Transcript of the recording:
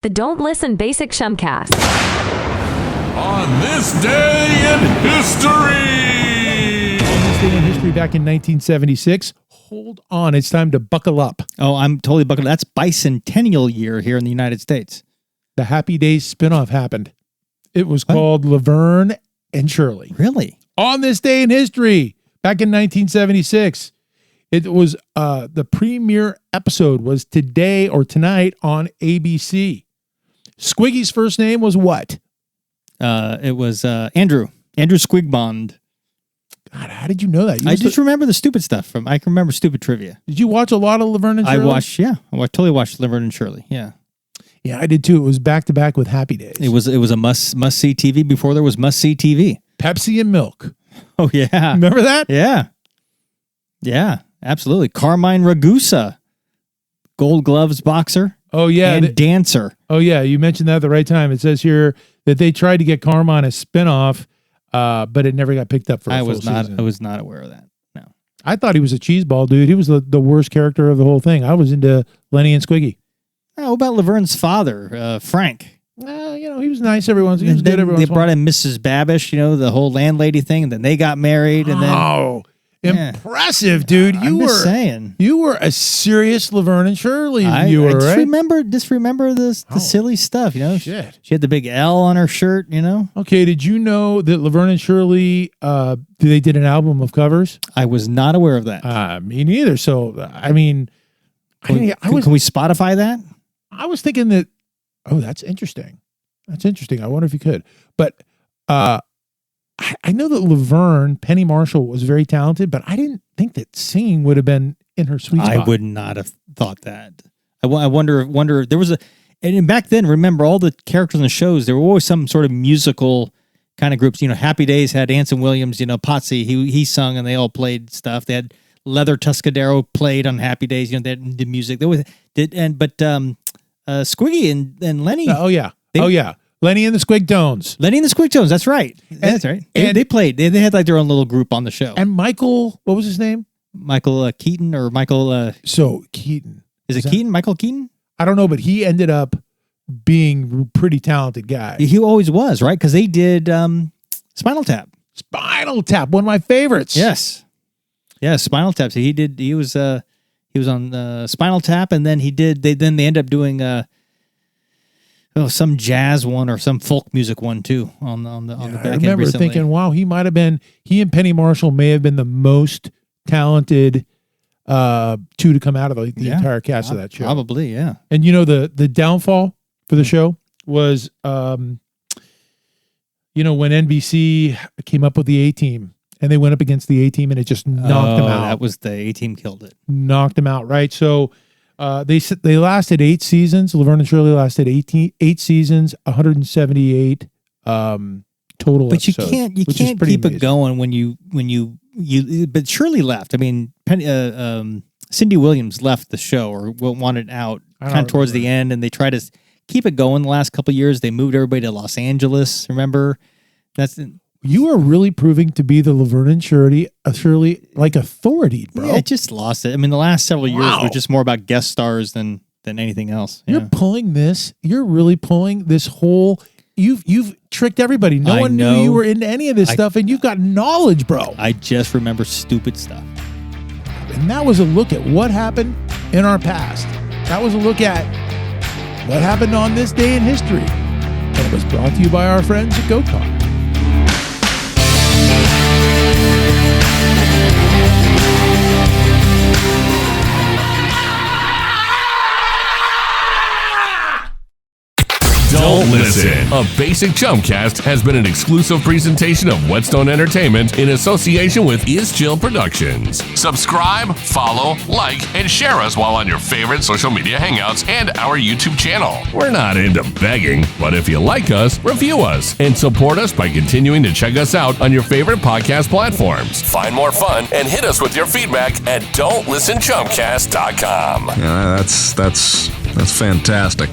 The Don't Listen Basic Chumcast. On this day in history! On this day in history back in 1976. Hold on, it's time to buckle up. Oh, I'm totally buckled. That's bicentennial year here in the United States. The Happy Days spinoff happened. It was called Laverne and Shirley. Really? On this day in history, back in 1976. It was the premiere episode was today or tonight on ABC. Squiggy's first name was what? It was Andrew Squigbond. God, how did you know that? I just remember the stupid stuff I can remember stupid trivia. Did you watch a lot of Laverne and Shirley? I totally watched Laverne and Shirley. Yeah. Yeah, I did too. It was back to back with Happy Days. It was a must see TV before there was must see TV. Pepsi and milk. Oh yeah. Remember that? Yeah. Yeah, absolutely. Carmine Ragusa, Gold Gloves boxer. Oh yeah, and dancer. Oh yeah, you mentioned that at the right time. It says here that they tried to get Carmine a spinoff, but it never got picked up for a full season. I was not aware of that. No. I thought he was a cheeseball dude. He was the worst character of the whole thing. I was into Lenny and Squiggy. How about Laverne's father, Frank? He was nice every once in a while. They brought in Mrs. Babish, the whole landlady thing, and then they got married, and then impressive, dude! You were a serious Laverne and Shirley viewer, right? Remember the silly stuff, Shit. She had the big L on her shirt, Okay, did you know that Laverne and Shirley they did an album of covers? I was not aware of that. Me neither. So I mean, can we Spotify that? I was thinking that. Oh, that's interesting. That's interesting. I wonder if you could. But I know that Laverne, Penny Marshall, was very talented, but I didn't think that singing would have been in her sweet spot. I would not have thought that. I wonder if there was and back then, remember, all the characters in the shows, there were always some sort of musical kind of groups. Happy Days had Anson Williams, Potsy, he sung and they all played stuff. They had Leather Tuscadero played on Happy Days, they had the music. Squiggy and Lenny. Lenny and the Squigtones. Lenny and the Squigtones. That's right. That's right. They played. They had like their own little group on the show. And Michael, what was his name? Michael Keaton or Michael. So Keaton. Is it Keaton? Michael Keaton? I don't know, but he ended up being a pretty talented guy. He always was, right? Because they did Spinal Tap. Spinal Tap, one of my favorites. Yes. Yeah, Spinal Tap. So he was on Spinal Tap, and then they ended up doing some jazz one or some folk music one too on the back end recently. I remember thinking, wow, he and Penny Marshall may have been the most talented two to come out of the entire cast of that show. Probably, yeah. And the downfall for the show was when NBC came up with the A-Team. And they went up against the A-Team, and it just knocked them out. That was the A-Team killed it. Knocked them out, right? So they lasted 8 seasons. Laverne and Shirley lasted 8 seasons, 178 total. But episodes, you can't keep it going when you. But Shirley left. I mean, Cindy Williams left the show or wanted out kind of towards the end, and they tried to keep it going the last couple of years. They moved everybody to Los Angeles. Remember? You are really proving to be the Laverne and Shirley like authority, bro. Yeah, it just lost it. I mean, the last several years were just more about guest stars than anything else. You're pulling this. You're really pulling this whole. You've tricked everybody. No one knew you were into any of this stuff, and you've got knowledge, bro. I just remember stupid stuff. And that was a look at what happened in our past. That was a look at what happened on this day in history. And it was brought to you by our friends at GoCar. Don't Listen. A Basic Chumcast has been an exclusive presentation of Whetstone Entertainment in association with Is Chill Productions. Subscribe, follow, like, and share us while on your favorite social media hangouts and our YouTube channel. We're not into begging, but if you like us, review us and support us by continuing to check us out on your favorite podcast platforms. Find more fun and hit us with your feedback at don'tlistenchumcast.com. Yeah, that's fantastic.